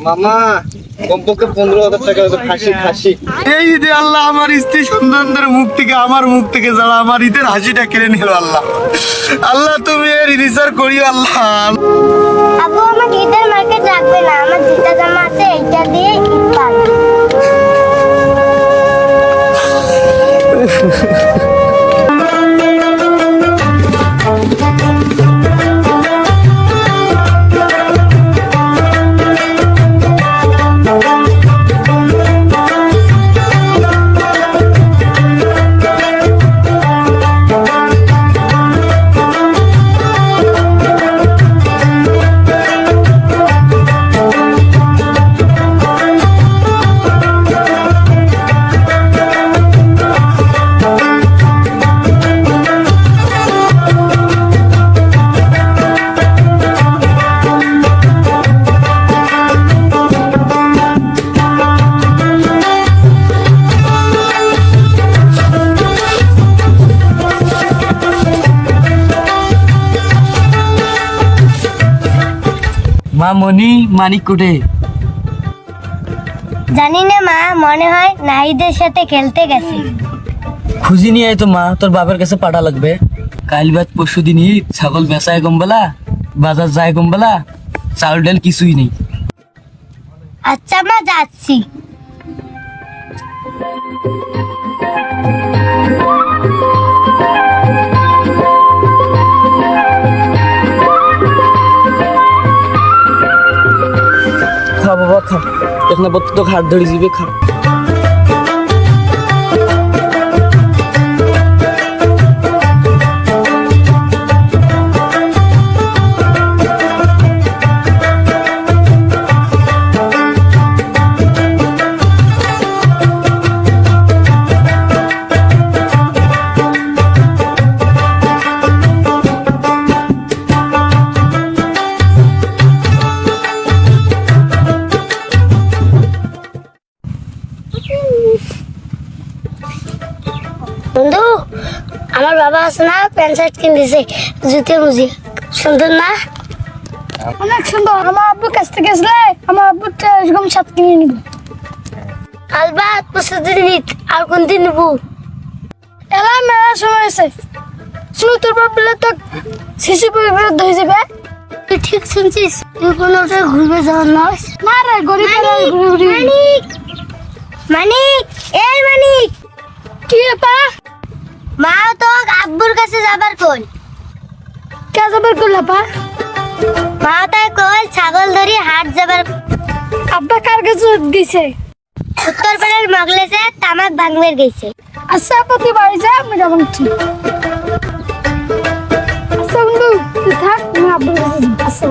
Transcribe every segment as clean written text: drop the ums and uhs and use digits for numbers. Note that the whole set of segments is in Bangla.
মামা কমপক্ষে 15,000 টাকা খাসি। এই ঈদে আল্লাহ আমার স্ত্রী সন্তানদের মুখ থেকে, আমার মুখ থেকে যারা আমার ঈদের হাসিটা কেড়ে নিল আল্লাহ। আল্লাহ তুমি এর রিসার করিও আল্লাহ। আবু আমাকে ঈদের মার্কেট রাখবে না, আমার যেটা জামা আছে এইটা দিয়ে ঈদ পালন। মা মনি মানিক কোটে? জানি না মা, মনে হয় নাহিদের সাথে খেলতে গেছে। খুঁজি নিয়ে আয় তো মা, তোর বাবার কাছে পাঠা লাগবে। কাল বাদ পরশু দিন ঈদ, ছাগল বেচায় কমবেলা, বাজার যায় কমবেলা, চাউল ডাল কিছুই নেই। আচ্ছা মা, যাচ্ছি। খা বাবা খা, এখন তো হাত ধরে যাবে, খা। বন্ধু, আমার বাবা আছে না, প্যান্ট শার্ট কিনে দিছে, জুতে মুজি সুন্দর না? অনেক সুন্দর। আমার আব্বুর কাছ থেকে আসলে আমার আব্বুর এরকম শার্ট কিনে নিব। আলবাত প্রস্তুতি নিত, আর কোন দিন নিব? এলা মেলা সময় আছে। শুনো, তোর বাপ বলে তো শিশু পরিবারের হয়ে যাবে। তুই ঠিক শুনছিস? তুই কোনো ঘুরবে যাওয়ার নয় না রে, গরিব মানিক, মানিক, এই মানিক, কি পা? মা তো আব্বুর কাছে যাবার কই? কে যাবার কই লাপা? মা তাই কই ছাগল ধরি হাট যাবার। আব্বা কার কাছে গেছে? উত্তর পাড়ার মগলেছে তামাক ভাঙবের গেছে। আচ্ছা প্রতি বাড়ি যা, আমি যাবো না। আচ্ছা বন্ধু, তুই থাক, আমি আব্বুর কাছে যাবো। আচ্ছা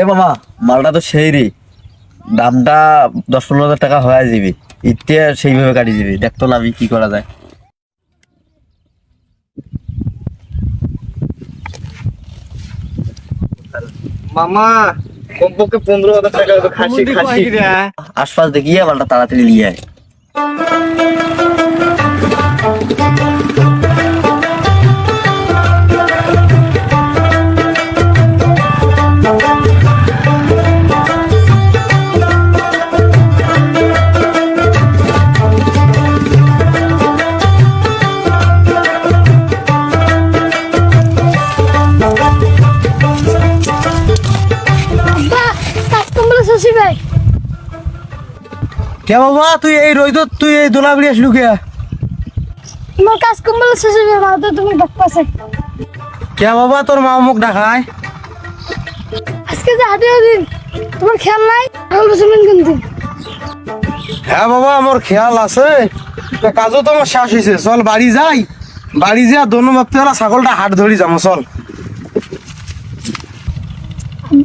এ মামা, মালটা তো সেই রে, দামটা 10-15,000 টাকা হয়ে যাবে। ইতে সেইভাবে কাটি যাবে, দেখতো না আমি কি করা যায়। মামা কমপক্ষে 15,000 টাকা খাসি। আশপাশ দেখিয়ে মালটা তাড়াতাড়ি নিয়ে আয়। কে বাবা, তুই এই রইদ, তুই এই দোলাবড়ি আসলু কে? তোমার কাজ কম্বল শেষ হয়ে যাবে, তো তুমি ডাকপাছে। কে বাবা, তোর মা মুখ ডাকায়? আজকে যে হাটিয়ে দিন, তোমার খেয়াল নাই? ছাগল বেচবেন কিন্তু। হ্যাঁ বাবা, আমার খেয়াল আছে। কাজও তো আমার শেষ হয়েছে, চল বাড়ি যাই। বাড়ি যা দোনো ভাবতে হলো ছাগলটা হাট ধরি যাবো, চল।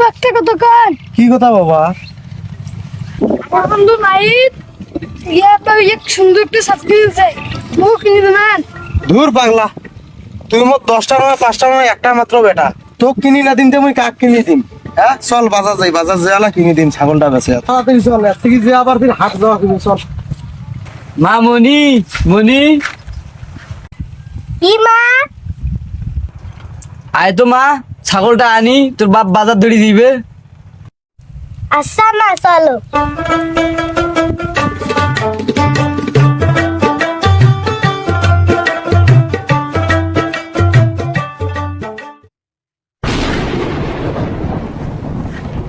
একটা কথা কর। কি কথা বাবা? বন্ধু নাইট এক সুন্দর একটা শার্ট কিনেছে, ও কিনে দেবেন? দূর পাগলা, তুই মোট 10টা নয় 5টা নয়, একটা মাত্র বেটা, তোকে কিনি না দিন মুই কাক কিনি দিন? হ্যাঁ চল বাজার যাই, বাজার যাওয়ালা কিনে দিন ছাগলটা বেঁচে। তাড়াতাড়ি চল, এর থেকে যে আবার ফির হাট যাওয়া কিনি, চল। মা মনি মনি কি মা? আয় তো মা, ছাগলটা আনি, তোর বাপ বাজার ধরে দিবে। আচ্ছা মা চলো।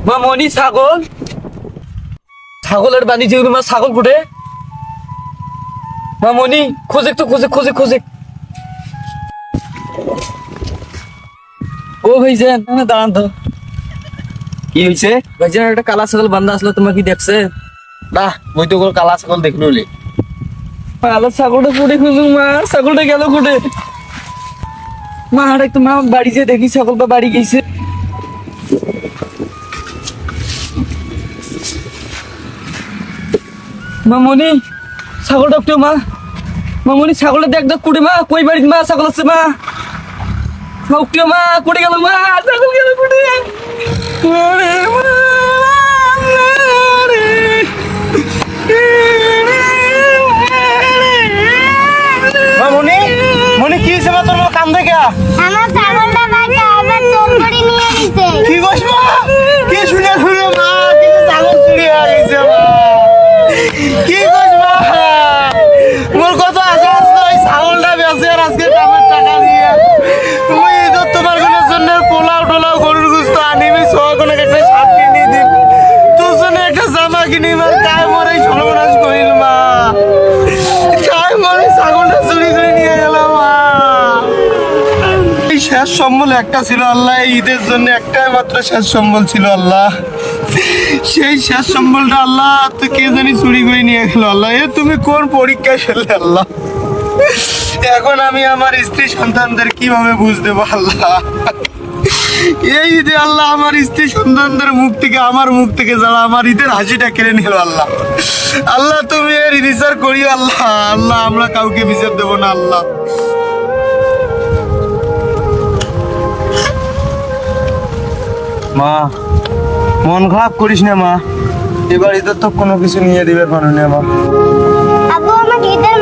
মা মনি ছাগল, ছাগলের বাণিজ্য মা, ছাগল ফুটে। মা মনি খোঁজে তো, খোঁজে খোঁজে খোঁজে। ও ভাইজান দাঁড়ান তো। কি হয়েছে? ভাইজান একটা কালা ছাগল বান্ধা আসলো, তোমার কি দেখছে? না মই তো কোনো কালা ছাগল দেখলো লে। কালা ছাগলটা কোটে খুঁজুক মা, ছাগলটা গেল কোটে? মা আর একটু মা বাড়ি যেয়ে দেখি ছাগলটা বাড়ি গেছে। মা মনি ছাগলটা একটু মা, মা মনি ছাগলটা দেখ দেখ কুটে মা, কই বাড়িতে মা ছাগল আছে মা? মা উঠে মা, কুটে গেল মা, ছাগল গেল কুটে। ওরে মা, ওরে। মনি মনি কি হয়েছে মা, তোর মা কাম দেখে? আমার ছাগলটা ভাই আবার চোর করে নিয়ে গেছে। কি কইস মা? কি শুনে শুনে মা কিন্তু ছাগল চুরি হয়ে গেছে মা। কি কইস মা? মোর কত আশা আসলো এই ছাগলটা বেঁচে আর আজকে দামের টাকা দিয়ে মুই ঈদের তোমার কোনের জন্য পোলাও টোলাও গরুর গুস্ত আনিবি, সোহাগনে একটা শার্ট কিনে দিন, তোর জন্য একটা জামা কিনিব। আর কায় মোর এই সর্বনাশ করিল মা, কায় মোর এই ছাগলটা চুরি করে নিয়ে গেল মা। এই শেষ সম্বল একটা ছিল আল্লাহ, এই ঈদের জন্য একটাই মাত্র শেষ সম্বল ছিল আল্লাহ। সেই শেষ সম্বলটা আল্লাহ তো কে জানি চুরি করে নিয়ে গেল আল্লাহ। এ তুমি কোন পরীক্ষায় ফেললে আল্লাহ? এখন আমি আমার স্ত্রী সন্তানদের কিভাবে বুঝ দেবো আল্লাহ? এই ঈদে আল্লাহ আমার স্ত্রী সন্তানদের মুখ থেকে, আমার মুখ থেকে যারা আমার ঈদের হাসিটা কেড়ে নিল আল্লাহ, আল্লাহ তুমি এর বিচার করিও আল্লাহ। আল্লাহ আমরা কাউকে বিচার দেবো না আল্লাহ। মা মন খারাপ করিস না মা, এবার ঈদের তো কোনো কিছু নিয়ে দিবে পারো না মা। আব্বু আমাকে ঈদের